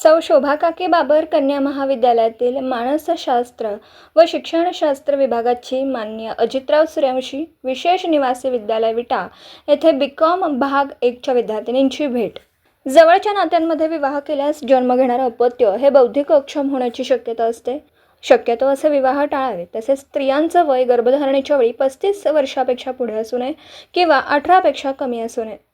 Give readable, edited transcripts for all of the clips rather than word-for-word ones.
सौ शोभा काके बाबर कन्या महाविद्यालयातील मानसशास्त्र व शिक्षणशास्त्र विभागाची मान्य अजितराव सूर्यवंशी विशेष निवासी विद्यालय विटा येथे BCom भाग 1च्या विद्यार्थिनींची भेट. जवळच्या नात्यांमध्ये विवाह केल्यास जन्म घेणारं अपत्य हे बौद्धिक अक्षम होण्याची शक्यता असते. शक्यतो असे विवाह टाळावे. तसेच स्त्रियांचं वय गर्भधारणेच्या वेळी 35 वर्षापेक्षा पुढे असू नये किंवा 18 पेक्षा कमी असू नये.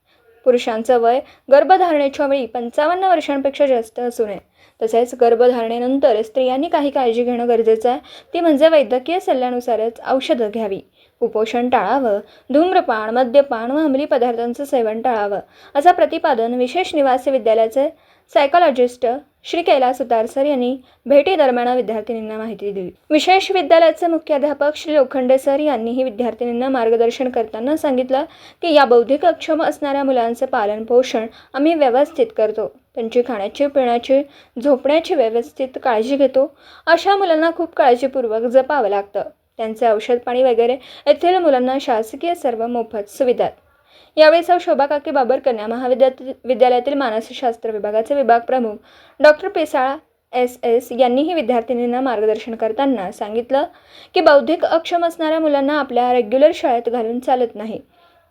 पुरुषांचं वय गर्भधारणेच्या वेळी 55 वर्षांपेक्षा जास्त असू नये. तसेच गर्भधारणेनंतर स्त्रियांनी काही काळजी घेणं गरजेचं आहे. ती म्हणजे वैद्यकीय सल्ल्यानुसारच औषधं घ्यावी, कुपोषण टाळावं, धूम्रपान, मद्यपान व अंमली पदार्थांचं सेवन टाळावं, असं प्रतिपादन विशेष निवासी विद्यालयाचे सायकॉलॉजिस्ट श्री कैलास उतार सर यांनी भेटीदरम्यान विद्यार्थिनींना माहिती दिली. विशेष विद्यालयाचे मुख्याध्यापक श्री लोखंडे सर यांनीही विद्यार्थिनींना मार्गदर्शन करताना सांगितलं की या बौद्धिक अक्षम असणाऱ्या मुलांचे पालन पोषण आम्ही व्यवस्थित करतो. त्यांची खाण्याची, पिण्याची, झोपण्याची व्यवस्थित काळजी घेतो. अशा मुलांना खूप काळजीपूर्वक जपावं लागतं. त्यांचे औषध पाणी वगैरे येथील मुलांना शासकीय सर्व मोफत सुविधा. यावेळी सौ शोभा काके बाबर कन्या महाविद्यालयातील मानसशास्त्र विभागाचे विभाग प्रमुख डॉक्टर पेसाळा SS यांनीही विद्यार्थिनींना मार्गदर्शन करताना सांगितलं की बौद्धिक अक्षम असणाऱ्या मुलांना आपल्या रेग्युलर शाळेत घालून चालत नाही.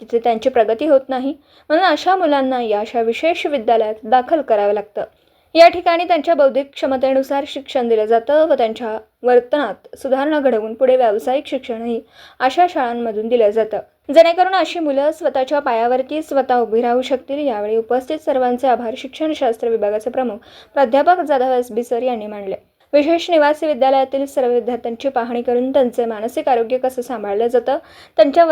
तिथे त्यांची प्रगती होत नाही. म्हणून अशा मुलांना या अशा विशेष विद्यालयात दाखल करावं लागतं. या ठिकाणी त्यांच्या बौद्धिक क्षमतेनुसार शिक्षण दिलं जातं व त्यांच्या वर्तनात सुधारणा घडवून पुढे व्यावसायिक शिक्षणही अशा शाळांमधून दिलं जातं, जेणेकरून अशी मुलं स्वतःच्या पायावरती स्वतः उभी राहू शकतील. यावेळी उपस्थित सर्वांचे आभार शिक्षणशास्त्र विभागाचे प्रमुख प्राध्यापक जाधव SB सर यांनी मानले. विशेष निवासी विद्यालयातील सर्व विद्यार्थ्यांची पाहणी करून त्यांचे मानसिक आरोग्य कसं सांभाळलं जातं, त्यांच्या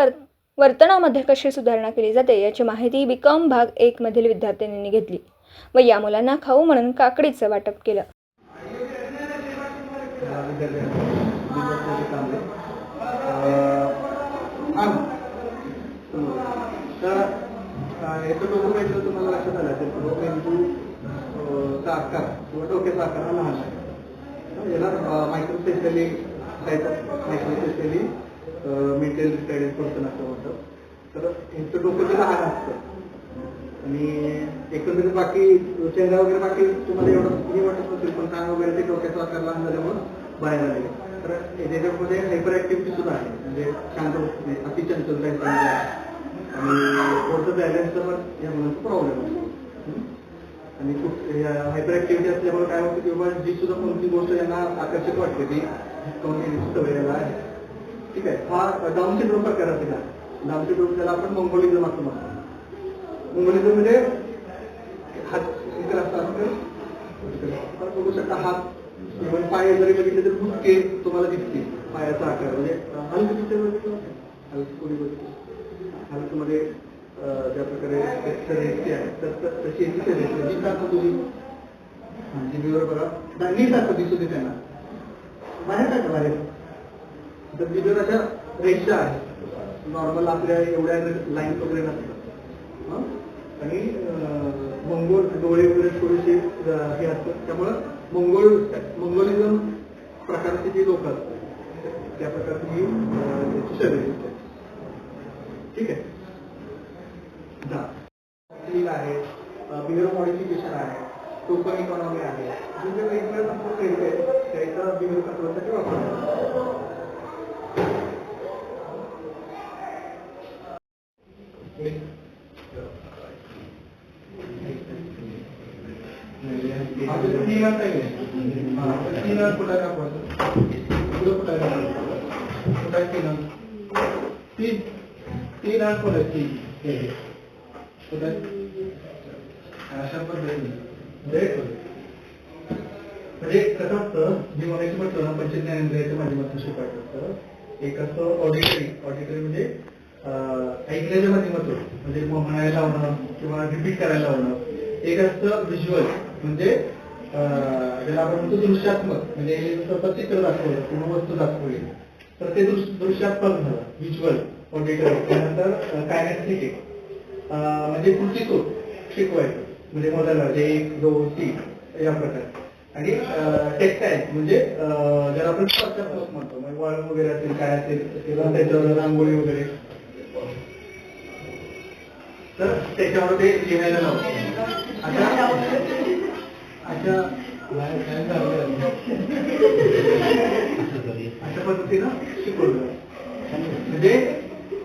वर्तनामध्ये कशी सुधारणा केली जाते याची माहिती BCom भाग 1 मधील विद्यार्थिनींनी घेतली व या मुलांना खाऊ म्हणून काकडीचं वाटप केलं. तुम्हाला लक्षात आलं असेल आकार किंवा डोक्याचा आकार हा लहान आहे. याला मायक्रोस्पेशली मेंटल रिटायर्ड पर्सन असं म्हणतं. तर यांचं डोकं लहान असतं आणि एकंदरीत बाकी चेहरा वगैरे बाकी तुम्हाला एवढं हे वाटत नसेल, पण कान वगैरे ते डोक्याचा आकार लहान झाल्यामुळं बाहेर आले. तर त्याच्यामध्ये हायपर ऍक्टिव्हिटी सुद्धा आहे, म्हणजे शांत होत नाही, अतिचंचल आहे आणि थोडंसं बॅलन्सचा पण या मुलांचा प्रॉब्लेम असतो. आणि खूप हायपर ऍक्टिव्हिटी असल्यामुळे काय होतं की बाबा जी सुद्धा कोणती गोष्ट यांना आकर्षक वाटते ती सवयला आहे. ठीक आहे. हा डाऊन सिंड्रोम प्रकार असेल. डाऊन सिंड्रोम त्याला आपण मंगोलिझम असं म्हणतो. मंगोलिझम म्हणजे हात असतात बघू शकता, हात इव्हन पाय जरी बघितले तर बुटके तुम्हाला दिसतील. पायाचा आकार म्हणजे हलकमध्ये ज्या प्रकारे तशी जिभेवर बघा नीसारखं दिसू दे त्यांना बाहेर टाका बाहेर. तर जिभेवर अशा रेषा आहे, नॉर्मल आपल्या एवढ्या लाईन वगैरे नसतात. आणि मंगोल डोळे वगैरे थोडेसे हे असतात. त्यामुळं मंगोलिझम प्रकारचे जे लोक असतात त्या प्रकारची ही शरीर दिसते. ठीक आहे. आहे, बिहेवियर मॉडिफिकेशन आहे, टोकन इकॉनॉमी आहे, जे वेगवेगळ्या त्याचा बिहेवियर कंट्रोलसाठी वापरतात. अशा पद्धतीने म्हणजे कसं असतं, मी म्हणायचं म्हटलं ना पंचज्ञानेंद्रियाच्या माध्यमातून शिकायचं असतं. एक असतं ऑडिटरी म्हणजे ऐकण्याच्या माध्यमातून, म्हणजे म्हणायला लावणं किंवा रिपीट करायला लावणं. एक असतं व्हिज्युअल म्हणजे ज्याला आपण म्हणतो दृश्यात्मक, म्हणजे स्वतः चित्र दाखवलं किंवा वस्तू दाखवली तर ते दृश्यात्मक झालं, व्हिज्युअल ऑडिटरी. त्यानंतर कायनेस्थेटिक म्हणजे कृतीत्व शिकवायचं, म्हणजे मोजायला 1, 2, 3 या प्रकारे. आणि टेक्स्टाईल म्हणजे ज्याला आपण स्पर्शात्मक म्हणतो, म्हणजे वळण वगैरे असेल काय असेल किंवा त्याच्यावर रांगोळी वगैरे, तर त्याच्यावर ते लिहायला लावतो. अशा पद्धतीनं शिकवलं म्हणजे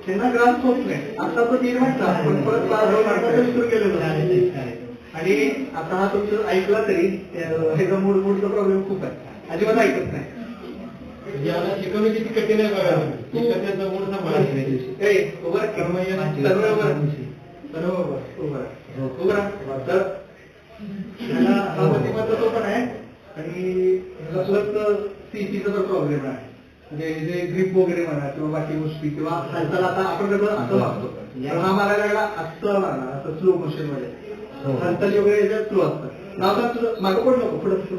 त्यांना ग्रास होत नाही. आता तो 3 वाजता पण परत 2 वाजता सुरू केलेलं आणि आता हा तुमचं ऐकला तरी ह्याचा मूडचा प्रॉब्लेम खूप आहे, अजिबात ऐकत नाही. शिकवणी किती कठीण आहे बघा. त्याचा मूळ सांभाळायचं तर त्याला सावधीचा तो पण आहे आणि प्लस सीसीचा तर प्रॉब्लेम आहे. म्हणजे जे ग्रीप वगैरे म्हणा किंवा बाकी गोष्टी किंवा हालचाल आता आपण कसं असं लागतो तर हा मारायला लागला असं लागला असं स्लो मोशन मध्ये हालचाली वगैरे याच्यात स्लो असतं. नाव सांग तुझं, मागं पड नको पुढं पुढं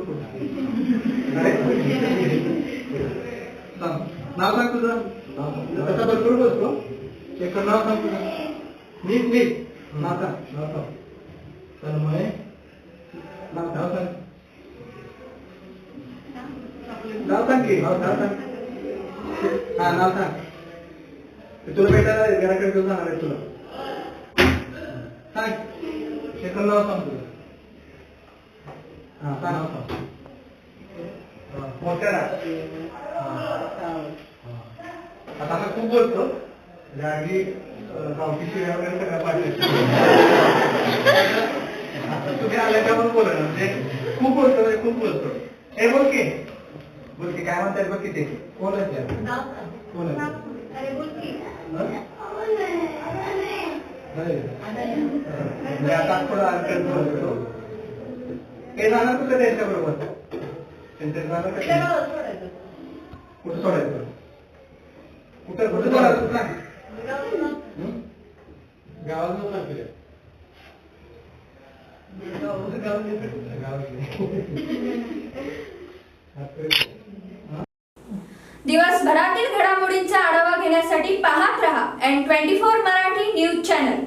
नाव सांग तुझं. त्याचा भरपूर बोलतो एक नाव सांग तुझं. नीट नीट नाव सांग. नाव सांग. तन्मय नाव सांग. नाव सांग की नाव सांग. हा नाव सांग. तुला भेटायला घराकडे घेऊन जाणार आहे तुला. सांग शेखर नाव सांग तुझं. हा सांग नाव सांग. मोठ्या आता हा खूप बोलतो अगदी गावठी शिव्या वगैरे सगळ्या पाठवायच्या. तुम्ही आल्याच्यावर बोला म्हणजे खूप बोलतो म्हणजे खूप बोलतो. हे बोल की काय म्हणतात बघ की ते कोण आहे कोण आहे आता थोडं बोलतो. हे जाणार कुठं त्यांच्या बरोबर त्यांच्या जाणार कुठं सोडायचं कुठं कुठं सोडायचं सांग. गावात सांगते दिवसभरातील घडामोडींचा आढावा घेण्यासाठी पाहत रहा N24 मराठी न्यूज चॅनल.